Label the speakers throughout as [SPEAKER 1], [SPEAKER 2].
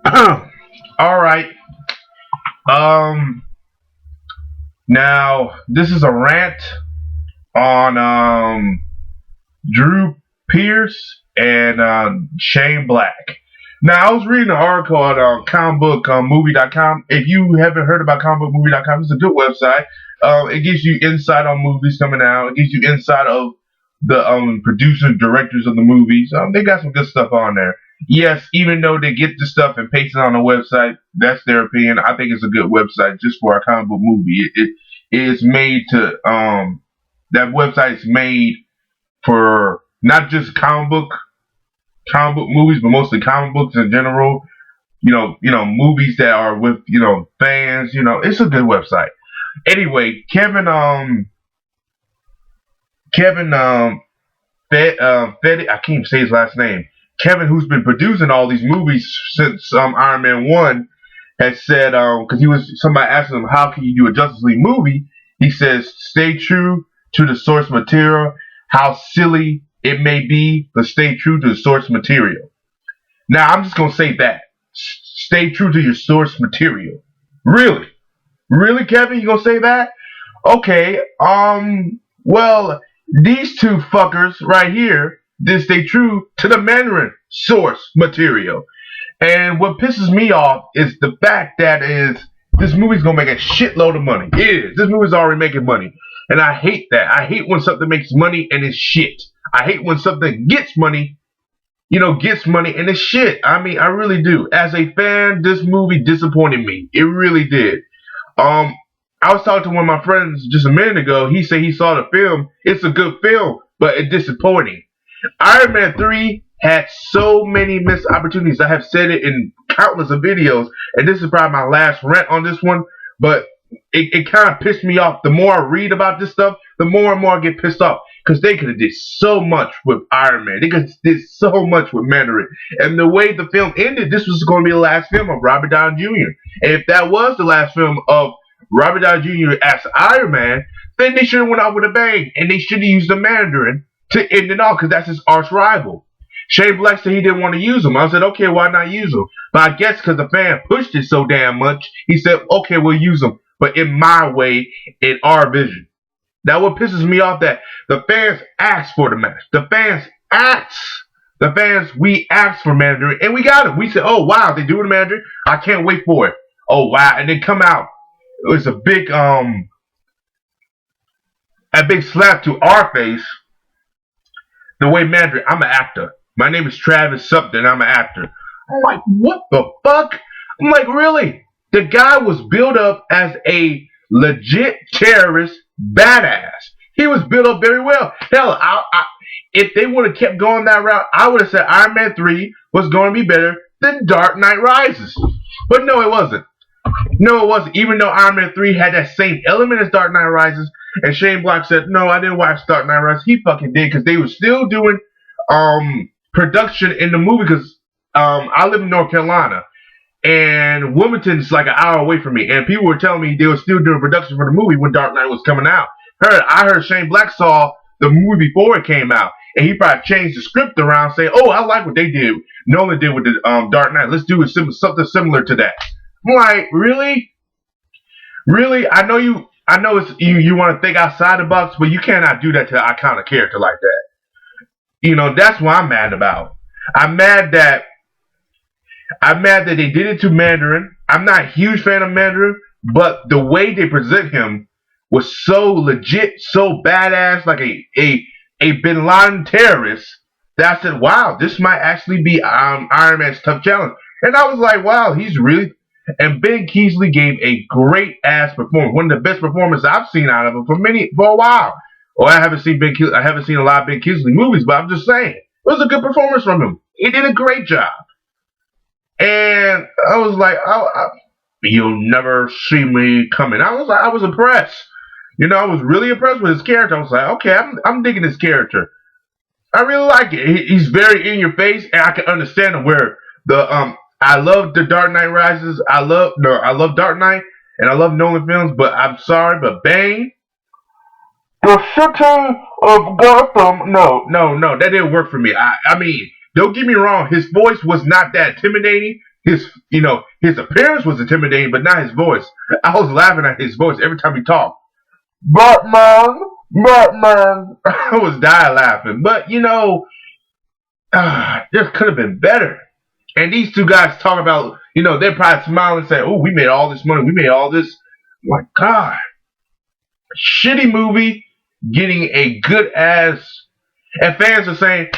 [SPEAKER 1] All right. Um. Now this is a rant on Drew Pearce and Shane Black. Now I was reading an article on comicbookmovie.com. If you haven't heard about comicbookmovie.com, it's a good website. It gives you insight on movies coming out. It gives you insight of the producers, directors of the movies. They got some good stuff on there. Yes, even though they get the stuff and paste it on the website, that's their opinion. I think it's a good website just for a comic book movie. It is made to that website is made for not just comic book movies, but mostly comic books in general. Movies that are with fans. It's a good website. Anyway, Kevin Fed I can't even say his last name. Kevin, who's been producing all these movies since Iron Man 1, has said, because somebody asked him, how can you do a Justice League movie? He says, stay true to the source material, how silly it may be, but stay true to the source material. Now, I'm just going to say that. Stay true to your source material. Really? Really, Kevin? You going to say that? Okay, well, these two fuckers right here did stay true to the mandarin source material. And what pisses me off is the fact that this movie's gonna make a shitload of money. It is. This movie's already making money. And I hate that. I hate when something makes money and it's shit. I hate when something gets money, gets money and it's shit. I mean, I really do. As a fan, this movie disappointed me. It really did. Um, I was talking to one of my friends just a minute ago. He said he saw the film. It's a good film, but it's disappointing. Iron Man 3 had so many missed opportunities. I have said it in countless of videos, and this is probably my last rant on this one, but it kind of pissed me off. The more I read about this stuff, the more and more I get pissed off. Because they could have did so much with Iron Man. They could have did so much with Mandarin. And the way the film ended, this was going to be the last film of Robert Downey Jr. And if that was the last film of Robert Downey Jr. as Iron Man, then they should have went out with a bang. And they should have used the Mandarin to end it all, because that's his arch rival. Shane Black said he didn't want to use him. I said, okay, why not use him? But I guess because the fan pushed it so damn much, he said, okay, we'll use him. But in my way, in our vision. Now what pisses me off that the fans asked for the match. We asked for Mandarin, and we got it. We said, oh wow, they doing the Mandarin? I can't wait for it. Oh wow, and then come out. It was a big slap to our face. The way Mandarin, I'm an actor. My name is Travis something, I'm an actor. I'm like, what the fuck? I'm like, really? The guy was built up as a legit terrorist badass. He was built up very well. Hell, if they would have kept going that route, I would have said Iron Man 3 was going to be better than Dark Knight Rises. But no, it wasn't. No, it wasn't. Even though Iron Man 3 had that same element as Dark Knight Rises, and Shane Black said, no, I didn't watch Dark Knight Rises. He fucking did, because they were still doing production in the movie, because I live in North Carolina, and Wilmington's like an hour away from me, and people were telling me they were still doing production for the movie when Dark Knight was coming out. I heard Shane Black saw the movie before it came out, and he probably changed the script around, saying, oh, I like what they did. Nolan did with the Dark Knight. Let's do something similar to that. I'm like, really? Really? I know it's you want to think outside the box, but you cannot do that to an iconic character like that. That's what I'm mad about. I'm mad that they did it to Mandarin. I'm not a huge fan of Mandarin, but the way they present him was so legit, so badass, like a Bin Laden terrorist, that I said, wow, this might actually be Iron Man's tough challenge. And I was like, wow, he's really. And Ben Kingsley gave a great ass performance, one of the best performances I've seen out of him for a while. Well, I haven't seen a lot of Ben Kingsley movies, but I'm just saying, it was a good performance from him. He did a great job. And I was like, you'll never see me coming. I was impressed. I was really impressed with his character. I was like, okay, I'm digging his character. I really like it. He's very in your face, and I can understand him. Where I love the Dark Knight Rises. I love Dark Knight, and I love Nolan films. But I'm sorry, but Bane, the city of Gotham. No, that didn't work for me. I mean, don't get me wrong. His voice was not that intimidating. his appearance was intimidating, but not his voice. I was laughing at his voice every time he talked. Batman, Batman. I was dying laughing. But this could have been better. And these two guys talk about, they're probably smiling and saying, "Oh, we made all this money. We made all this." My God, shitty movie getting a good ass. And fans are saying,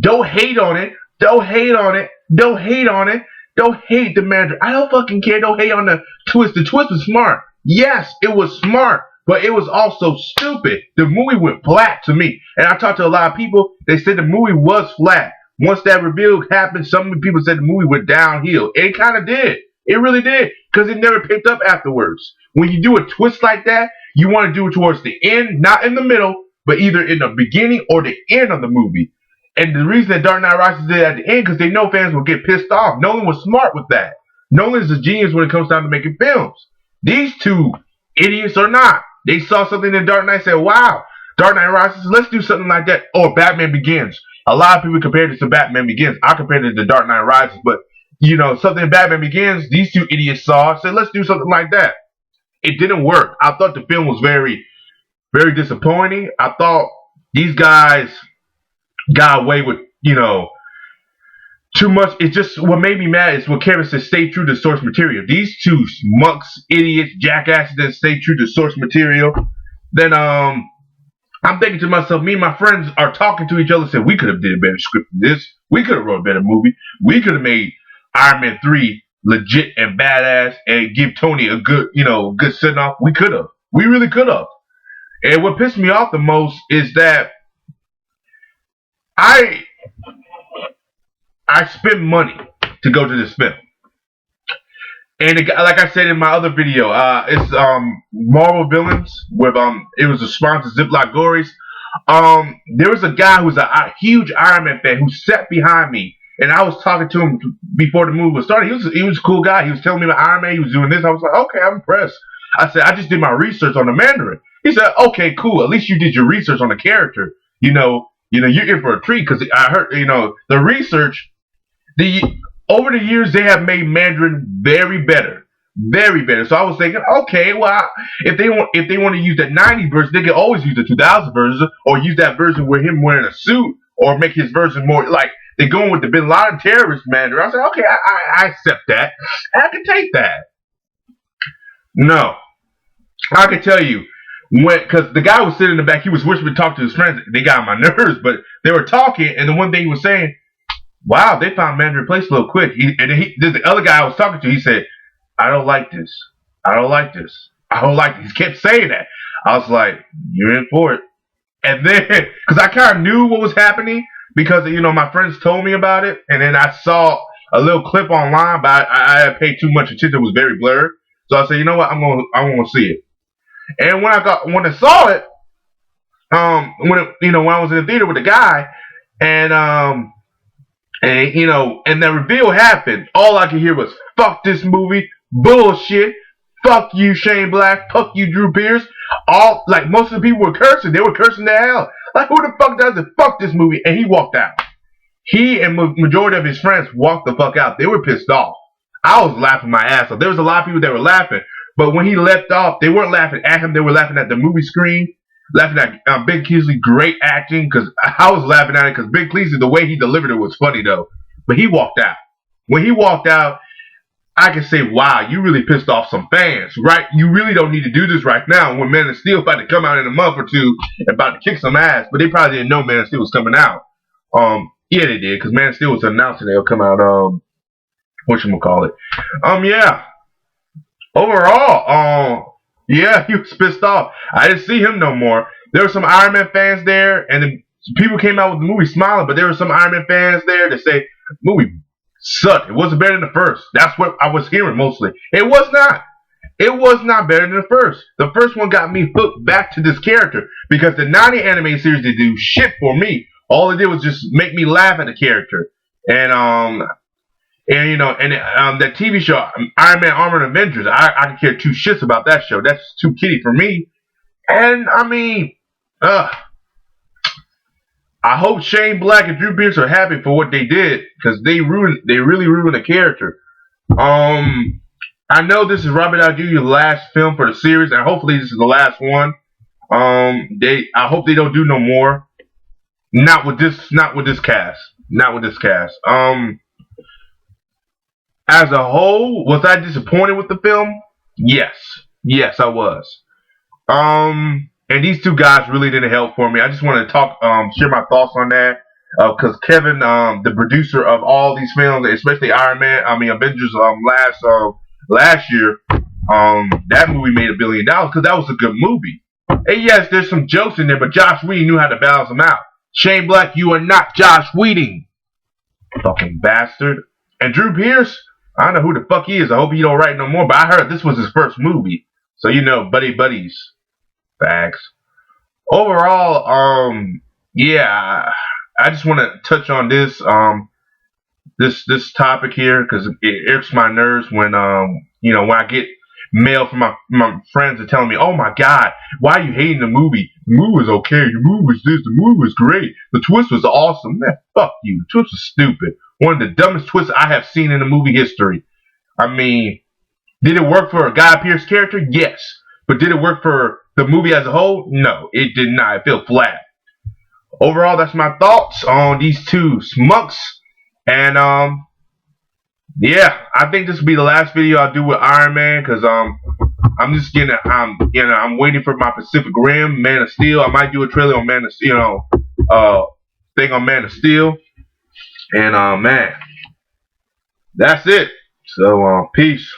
[SPEAKER 1] "Don't hate on it. Don't hate on it. Don't hate on it. Don't hate the Mandarin." I don't fucking care. Don't hate on the twist. The twist was smart. Yes, it was smart, but it was also stupid. The movie went flat to me. And I talked to a lot of people. They said the movie was flat. Once that reveal happened, some people said the movie went downhill. It kind of did. It really did. Because it never picked up afterwards. When you do a twist like that, you want to do it towards the end, not in the middle, but either in the beginning or the end of the movie. And the reason that Dark Knight Rises did it at the end, because they know fans will get pissed off. Nolan was smart with that. Nolan is a genius when it comes down to making films. These two idiots are not. They saw something in Dark Knight and said, "Wow, Dark Knight Rises, let's do something like that." Or Batman Begins. A lot of people compared it to Batman Begins. I compared it to Dark Knight Rises, but something in Batman Begins, these two idiots saw, said, "Let's do something like that." It didn't work. I thought the film was very, very disappointing. I thought these guys got away with, too much. It's just what made me mad is what Kevin said, stay true to source material. These two monks, idiots, jackasses that stay true to source material. Then I'm thinking to myself, me and my friends are talking to each other, saying we could have did a better script than this. We could have wrote a better movie. We could have made Iron Man 3 legit and badass and give Tony a good, good send off. We could have. We really could have. And what pissed me off the most is that I spent money to go to this film. And like I said in my other video, it's Marvel Villains with it was a sponsor, Ziploc Gories. There was a guy who was a huge Iron Man fan who sat behind me, and I was talking to him before the movie was started. He was a cool guy. He was telling me about Iron Man. He was doing this. I was like, okay, I'm impressed. I said, I just did my research on the Mandarin. He said, okay, cool. At least you did your research on the character. You're in for a treat, because I heard, the research. Over the years, they have made Mandarin very better. So I was thinking, okay, well, if they want to use that 90 version, they can always use the 2000 version, or use that version with him wearing a suit, or make his version more like they're going with the Bin Laden terrorist Mandarin. I said, okay, I accept that. I can take that. No, I can tell you, because the guy was sitting in the back, he was whispering, talking to his friends. They got on my nerves, but they were talking, and the one thing he was saying, wow, they found Mandarin Place a little quick. The other guy I was talking to, he said, I don't like this. I don't like this. I don't like this. He kept saying that. I was like, you're in for it. And then, because I kind of knew what was happening, because, my friends told me about it, and then I saw a little clip online, but I had paid too much attention. It was very blurred. So I said, you know what, I'm going to see it. And when I saw it, when I was in the theater with the guy, and the reveal happened, all I could hear was, fuck this movie, bullshit, fuck you, Shane Black, fuck you, Drew Pearce. Most of the people were cursing. They were cursing to hell. Like, who the fuck does it? Fuck this movie. And he walked out. He and majority of his friends walked the fuck out. They were pissed off. I was laughing my ass off. There was a lot of people that were laughing. But when he left off, they weren't laughing at him. They were laughing at the movie screen. Laughing at Ben Kingsley, great acting, because I was laughing at it because Ben Kingsley, the way he delivered it was funny though. But he walked out. When he walked out, I can say, wow, you really pissed off some fans, right? You really don't need to do this right now when Man of Steel about to come out in a month or two and about to kick some ass. But they probably didn't know Man of Steel was coming out. Yeah, they did, because Man of Steel was announcing they'll come out. Whatchamacallit? Yeah. Overall, yeah, he was pissed off. I didn't see him no more. There were some Iron Man fans there, and the people came out with the movie smiling, but there were some Iron Man fans there that say, the movie sucked. It wasn't better than the first. That's what I was hearing mostly. It was not. It was not better than the first. The first one got me hooked back to this character, because the 90 anime series didn't do shit for me. All it did was just make me laugh at the character. And that TV show, Iron Man Armored Avengers, I could care two shits about that show. That's too kiddie for me. And I mean, I I hope Shane Black and Drew Pearce are happy for what they did, because they really ruined the character. I know this is Robert Downey Jr.'s last film for the series, and hopefully this is the last one. I hope they don't do no more. Not with this cast. Not with this cast. As a whole, was I disappointed with the film? Yes. Yes, I was. And these two guys really didn't help for me. I just want to share my thoughts on that. Because Kevin, the producer of all these films, especially Avengers, last year, that movie made $1 billion because that was a good movie. And yes, there's some jokes in there, but Josh Whedon knew how to balance them out. Shane Black, you are not Josh Whedon, fucking bastard. And Drew Pearce, I don't know who the fuck he is. I hope he don't write no more. But I heard this was his first movie, so buddies. Facts. Overall, yeah, I just want to touch on this topic here because it irks my nerves when when I get mail from my friends are telling me, oh my god, why are you hating the movie? The movie was okay. The movie was this. The movie was great. The twist was awesome. Man, fuck you. The twist was stupid. One of the dumbest twists I have seen in the movie history. I mean, did it work for a Guy Pearce character? Yes. But did it work for the movie as a whole? No, it did not. It felt flat. Overall, that's my thoughts on these two smunks. And yeah, I think this will be the last video I'll do with Iron Man because I'm waiting for my Pacific Rim, Man of Steel. I might do a trailer on Man of thing on Man of Steel. And man, that's it. So peace.